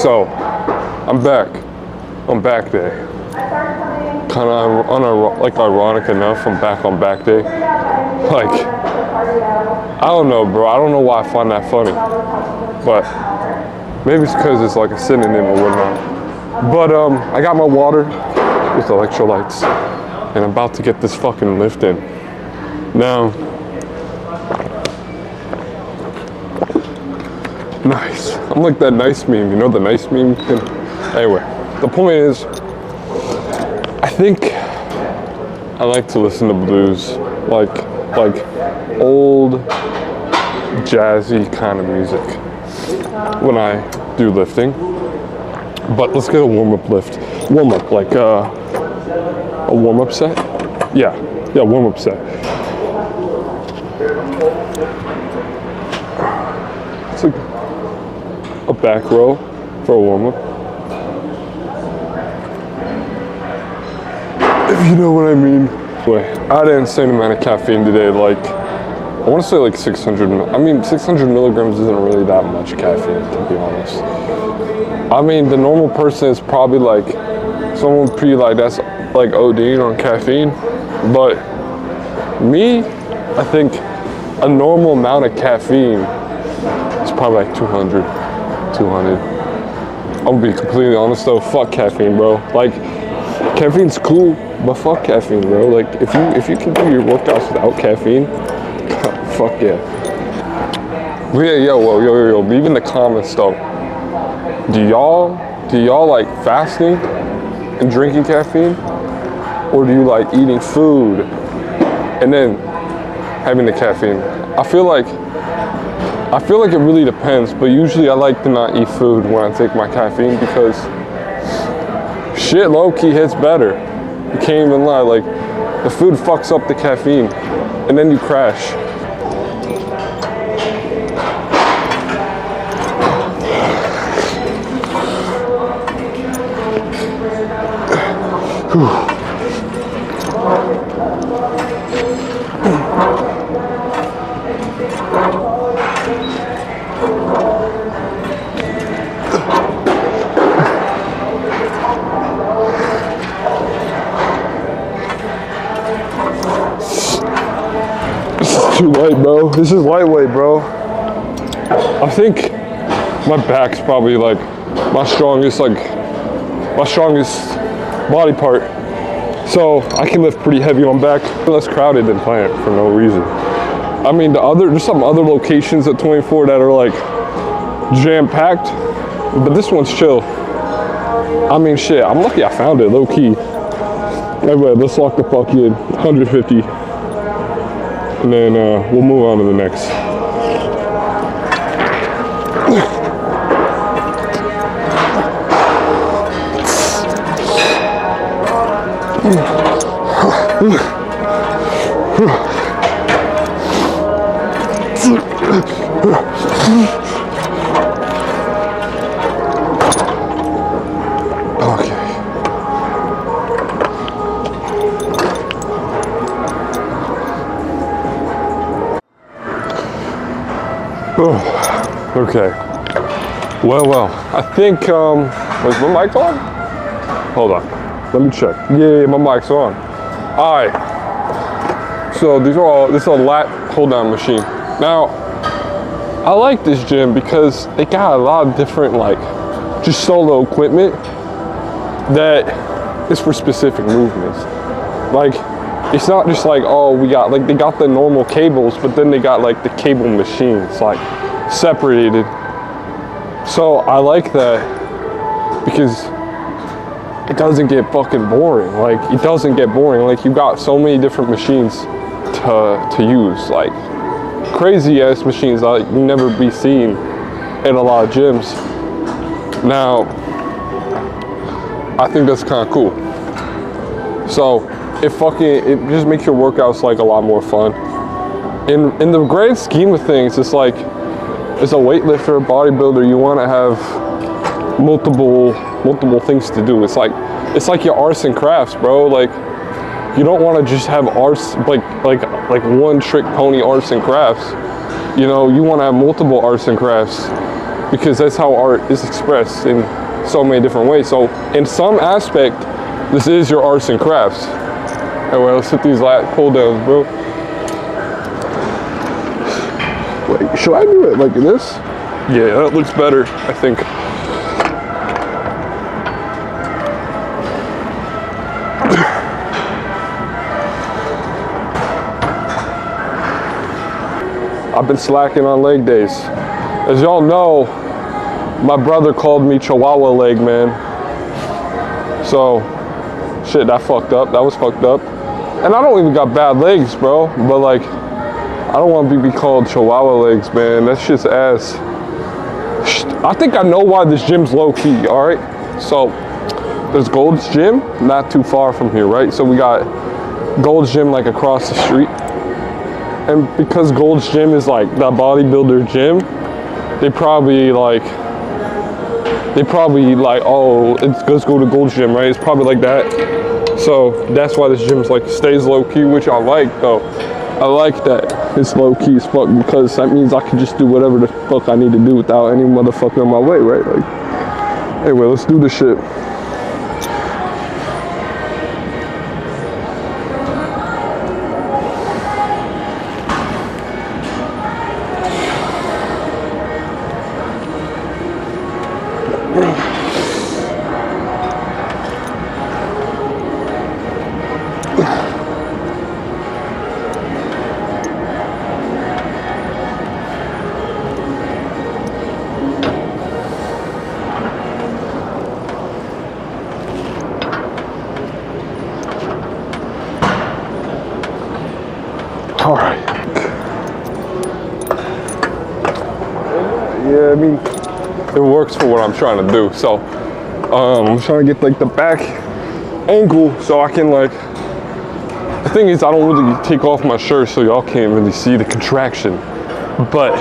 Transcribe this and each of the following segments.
So, I'm back on back day. Kind of like ironic enough, I'm back on back day. Like, I don't know, bro. I don't know why I find that funny, but maybe it's because it's like a synonym or whatnot. But I got my water with electrolytes, and I'm about to get this fucking lift in. Now, nice. I'm like that nice meme, you know the nice meme? Anyway, the point is, I think I like to listen to blues, like old jazzy kind of music when I do lifting. But let's get a warm-up lift. Warm-up, like a warm-up set? Yeah, warm-up set. It's like a back row for a warm-up. If you know what I mean. I had an insane amount of caffeine today, like, I want to say like 600 milligrams isn't really that much caffeine, to be honest. I mean, the normal person is probably like, someone pretty like, that's like ODing on caffeine, but me, I think a normal amount of caffeine is probably like 200. I'm gonna be completely honest though, fuck caffeine, bro. Like, caffeine's cool, but fuck caffeine, bro. Like, if you can do your workouts without caffeine, fuck yeah. Yo, leave in the comments though. Do y'all like fasting and drinking caffeine? Or do you like eating food and then having the caffeine? I feel like it really depends, but usually I like to not eat food when I take my caffeine because shit low-key hits better. You can't even lie, like the food fucks up the caffeine and then you crash. Too light, bro. This is lightweight, bro. I think my back's probably like my strongest body part. So I can lift pretty heavy on back. Less crowded than Plant for no reason. I mean, there's some other locations at 24 that are like jam-packed, but this one's chill. I mean, shit, I'm lucky I found it, low key. Anyway, let's lock the fuck in, 150. And then we'll move on to the next. Okay. Well. I think, was my mic on? Hold on. Let me check. Yeah, my mic's on. All right. So this is a lat hold down machine. Now, I like this gym because they got a lot of different like just solo equipment that is for specific movements. Like, it's not just like, oh, they got the normal cables, but then they got like the cable machines, like separated. So I like that because it doesn't get fucking boring. Like, it doesn't get boring. Like, you got so many different machines to use, like crazy ass machines that you never be seen in a lot of gyms. Now, I think that's kind of cool. So it just makes your workouts like a lot more fun. In the grand scheme of things, it's like, as a weightlifter, a bodybuilder, you want to have multiple things to do. It's like your arts and crafts, bro. Like, you don't want to just have arts, like one trick pony arts and crafts. You know, you want to have multiple arts and crafts. because that's how art is expressed in so many different ways. So in some aspect, this is your arts and crafts. Anyway, let's hit these lat pull downs, bro. Wait, should I do it like this? Yeah, that looks better, I think. I've been slacking on leg days. As y'all know, my brother called me Chihuahua leg man. So, shit, that fucked up. That was fucked up. And I don't even got bad legs, bro. But like, I don't want to be called Chihuahua legs, man. That shit's ass. I think I know why this gym's low key, all right? So, there's Gold's Gym, not too far from here, right? So we got Gold's Gym like across the street. And because Gold's Gym is like the bodybuilder gym, they probably like, oh, let's go to Gold's Gym, right? It's probably like that. So that's why this gym's like stays low key, which I like though. I like that it's low key as fuck because that means I can just do whatever the fuck I need to do without any motherfucker in my way, right? Like, anyway, let's do this shit. All right. Yeah, I mean, it works for what I'm trying to do. So, I'm trying to get like the back angle so I can like, the thing is I don't really take off my shirt so y'all can't really see the contraction. But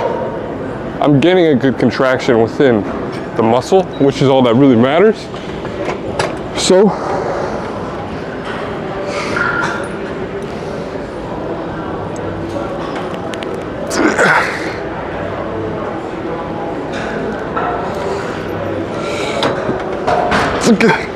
I'm getting a good contraction within the muscle, which is all that really matters. So, okay.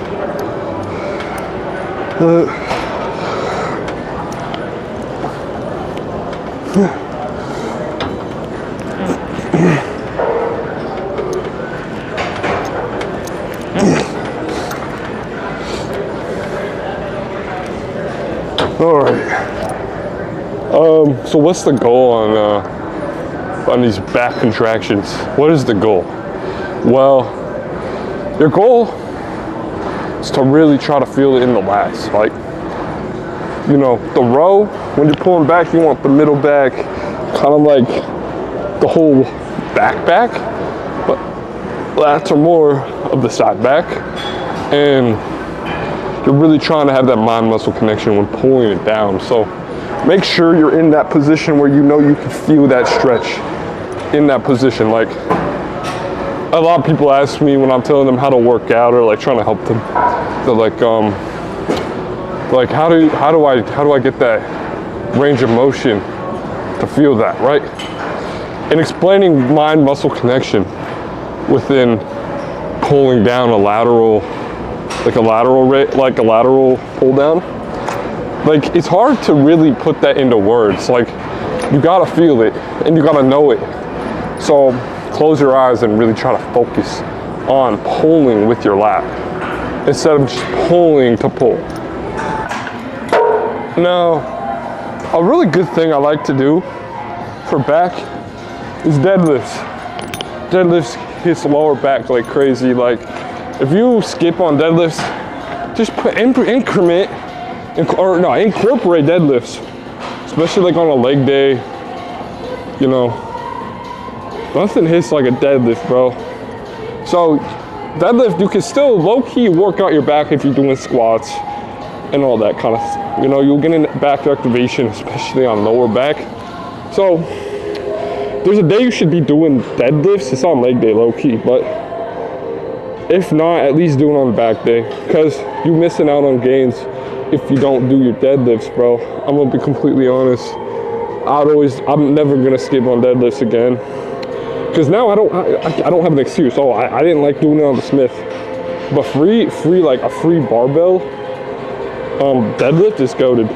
All right. So what's the goal on these back contractions? What is the goal? Well, your goal is to really try to feel it in the lats. Like, you know, the row, when you're pulling back, you want the middle back, kind of like the whole back, but lats are more of the side back. And you're really trying to have that mind muscle connection when pulling it down. So make sure you're in that position where you know you can feel that stretch in that position. Like, a lot of people ask me when I'm telling them how to work out or like trying to help them, they're like how do I get that range of motion to feel that, right? And explaining mind muscle connection within pulling down a lateral pull down, like it's hard to really put that into words. Like, you gotta feel it and you gotta know it. So close your eyes and really try to focus on pulling with your lat instead of just pulling to pull. Now, a really good thing I like to do for back is deadlifts. Deadlifts hits lower back like crazy. Like, if you skip on deadlifts, just incorporate deadlifts, especially like on a leg day. You know, nothing hits like a deadlift, bro. So deadlift, you can still low-key work out your back if you're doing squats and all that kind of, you know, you'll get in back activation, especially on lower back. So there's a day you should be doing deadlifts. It's on leg day, low-key, but if not, at least do it on the back day, because you're missing out on gains if you don't do your deadlifts, bro. I'm gonna be completely honest. I'm never gonna skip on deadlifts again. Because now I don't have an excuse. Oh, I didn't like doing it on the Smith. But free like a free barbell deadlift is goated.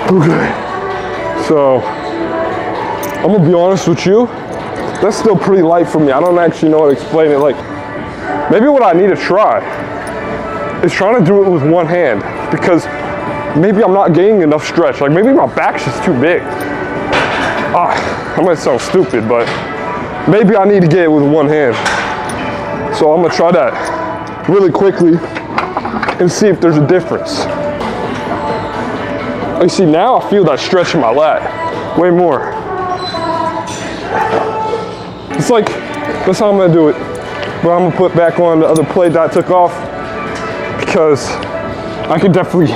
Okay, so I'm gonna be honest with you, that's still pretty light for me. I don't actually know how to explain it. Like, maybe what I need to try is trying to do it with one hand, because maybe I'm not getting enough stretch. Like, maybe my back's just too big. I might sound stupid, but maybe I need to get it with one hand. So I'm gonna try that really quickly and see if there's a difference. You see, now I feel that stretch in my lat way more. It's like, that's how I'm gonna do it. But I'm gonna put back on the other plate that I took off, because I can definitely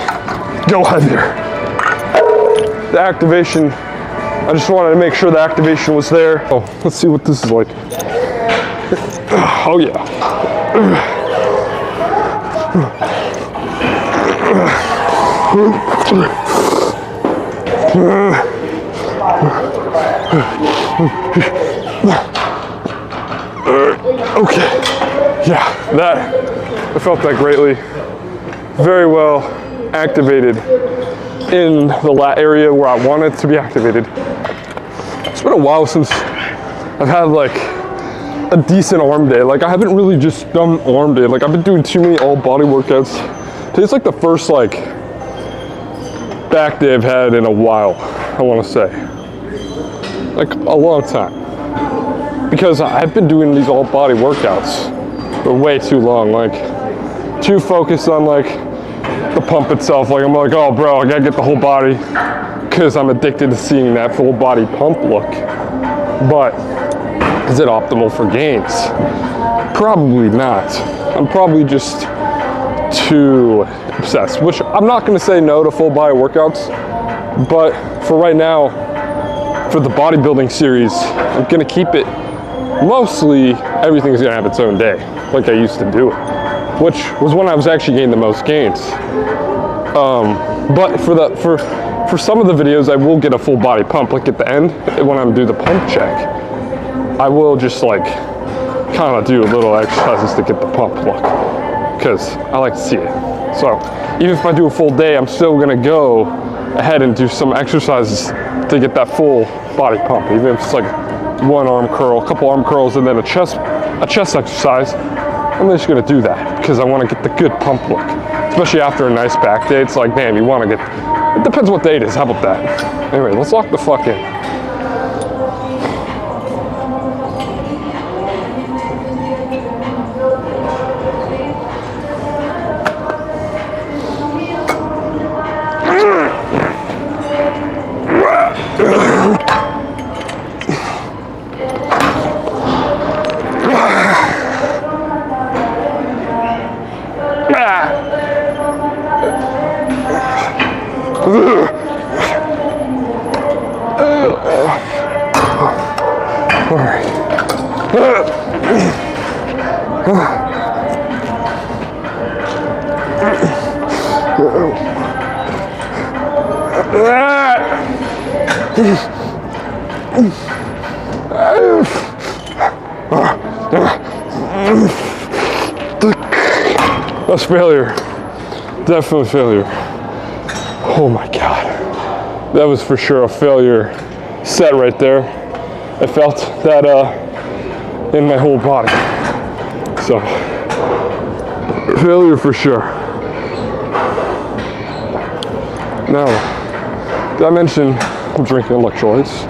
go heavier. The activation, I just wanted to make sure the activation was there. Oh, let's see what this is like. Oh yeah. Okay, yeah, I felt that greatly. Very well activated in the lat area where I wanted to be activated. It's been a while since I've had like a decent arm day. Like, I haven't really just done arm day. Like, I've been doing too many all body workouts. Today's like the first like back day I've had in a while, I want to say. Like, a long time. Because I've been doing these all body workouts for way too long. Like, too focused on like the pump itself. Like, I'm like, oh bro, I gotta get the whole body, because I'm addicted to seeing that full body pump look. But is it optimal for gains? Probably not. I'm probably just too obsessed, which I'm not gonna say no to full body workouts, but for right now, for the bodybuilding series, I'm gonna keep it mostly, everything's gonna have its own day, like I used to do it, which was when I was actually getting the most gains. But for some of the videos, I will get a full body pump, like at the end, when I'm doing the pump check. I will just like kind of do little exercises to get the pump look, because I like to see it. So even if I do a full day, I'm still gonna go ahead and do some exercises to get that full body pump, even if it's like one arm curl, a couple arm curls, and then a chest exercise. I'm just gonna do that because I want to get the good pump look, especially after a nice back day. It's like, man, you want to get, it depends what day it is. How about that? Anyway, let's lock the fuck in. That's failure. Definitely failure. Oh my God. That was for sure a failure set right there. I felt that in my whole body. So, failure for sure. Now, did I mention I'm drinking electrolytes?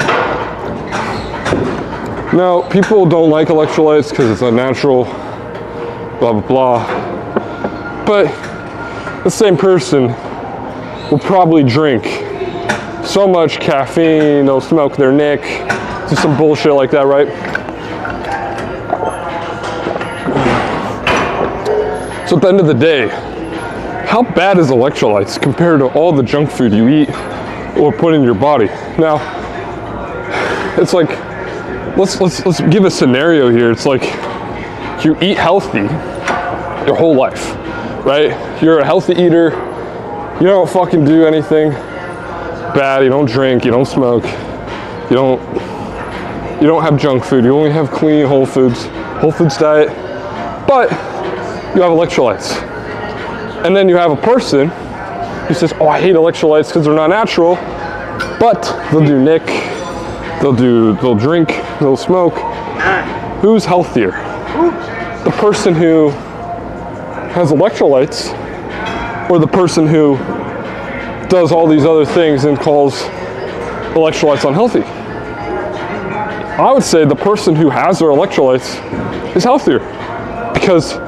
Now, people don't like electrolytes because it's unnatural, blah, blah, blah. But the same person will probably drink so much caffeine, they'll smoke their nick, do some bullshit like that, right? So at the end of the day, how bad is electrolytes compared to all the junk food you eat or put in your body? Now, it's like, let's give a scenario here. It's like you eat healthy your whole life, right? You're a healthy eater. You don't fucking do anything bad. You don't drink. You don't smoke. You don't have junk food. You only have clean whole foods diet. But you have electrolytes. And then you have a person who says, oh, I hate electrolytes because they're not natural, but they'll do nick, they'll drink, they'll smoke. Who's healthier? The person who has electrolytes or the person who does all these other things and calls electrolytes unhealthy? I would say the person who has their electrolytes is healthier because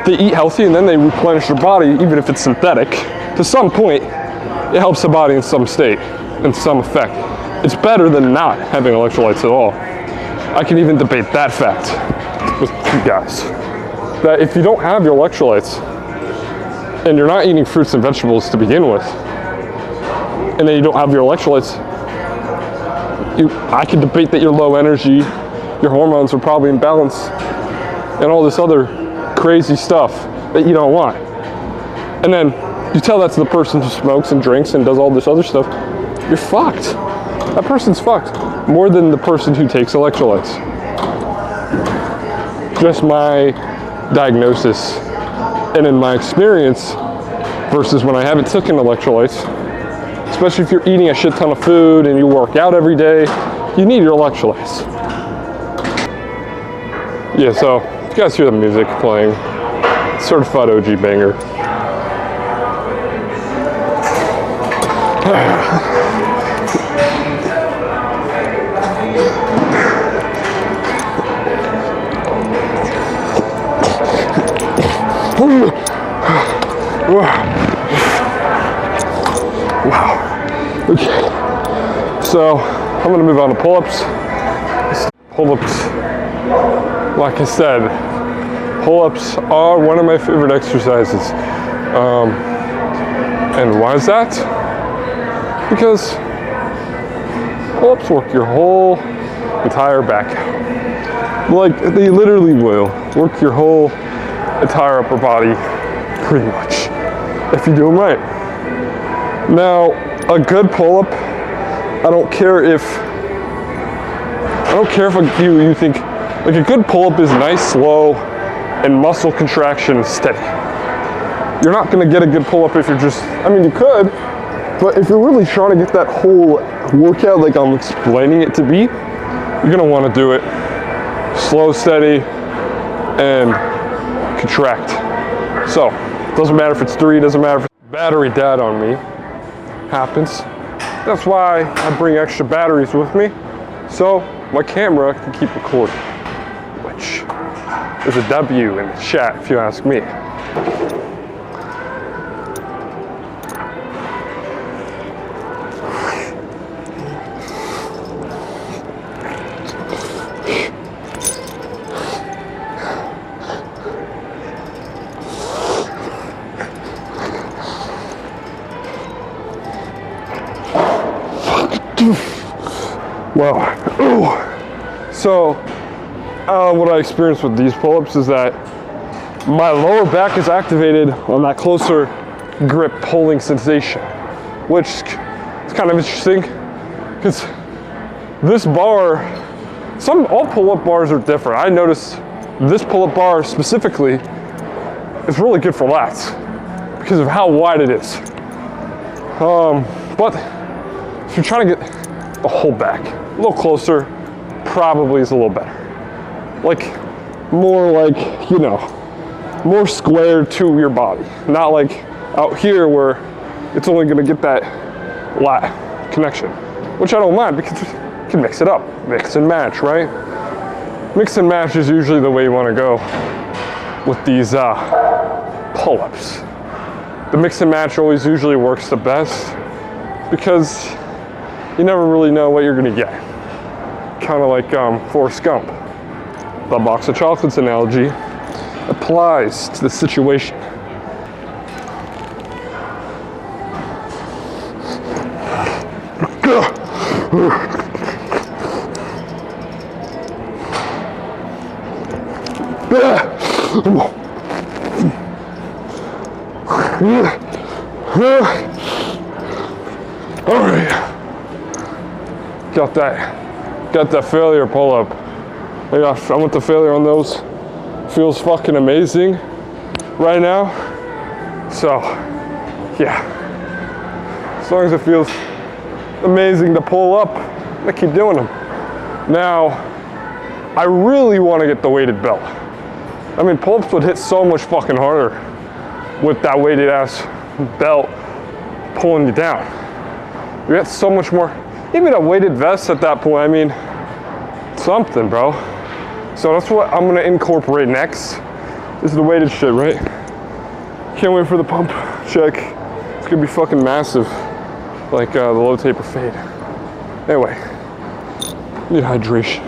they eat healthy and then they replenish their body, even if it's synthetic. To some point, it helps the body in some state, in some effect. It's better than not having electrolytes at all. I can even debate that fact with you guys. That if you don't have your electrolytes, and you're not eating fruits and vegetables to begin with, and then you don't have your electrolytes, I could debate that you're low energy, your hormones are probably imbalanced, and all this other crazy stuff that you don't want. And then you tell that to the person who smokes and drinks and does all this other stuff, you're fucked. That person's fucked. More than the person who takes electrolytes. Just my diagnosis. And in my experience, versus when I haven't taken electrolytes, especially if you're eating a shit ton of food and you work out every day, you need your electrolytes. Yeah, so if you guys hear the music playing, certified OG banger. Wow. Okay. So I'm gonna move on to pull-ups. Pull-ups, like I said, pull-ups are one of my favorite exercises. And why is that? Because pull-ups work your whole entire back out. Like, they literally will work your whole entire upper body, pretty much, if you do them right. Now, a good pull-up, I don't care if you think, like, a good pull-up is nice, slow, and muscle contraction steady. You're not gonna get a good pull-up if you're just, I mean, you could, but if you're really trying to get that whole workout like I'm explaining it to be, you're gonna wanna do it slow, steady, and contract. So, doesn't matter if it's 3, doesn't matter if it's battery dead on me. Happens. That's why I bring extra batteries with me, so my camera can keep recording, which is a W in the chat if you ask me. Wow. Ooh. So, what I experienced with these pull-ups is that my lower back is activated on that closer grip pulling sensation, which is kind of interesting because this bar, all pull-up bars are different. I noticed this pull-up bar specifically is really good for lats because of how wide it is. But if you're trying to get the whole back a little closer, probably is a little better. Like, more like, you know, more square to your body. Not like out here where it's only gonna get that lat connection, which I don't mind because you can mix it up, mix and match, right? Mix and match is usually the way you wanna go with these pull-ups. The mix and match always usually works the best because you never really know what you're gonna get. Kind of like Forrest Gump. The box of chocolates analogy applies to the situation. All right, got that failure pull up. Yeah, I went to failure on those. Feels fucking amazing right now. So, yeah, as long as it feels amazing to pull up, I keep doing them. Now, I really want to get the weighted belt. I mean, pull-ups would hit so much fucking harder with that weighted ass belt pulling you down. You get so much more, even a weighted vest at that point, I mean, something, bro. So that's what I'm gonna incorporate next. This is the weighted shit, right? Can't wait for the pump check. It's gonna be fucking massive, like the low taper fade. Anyway, need hydration.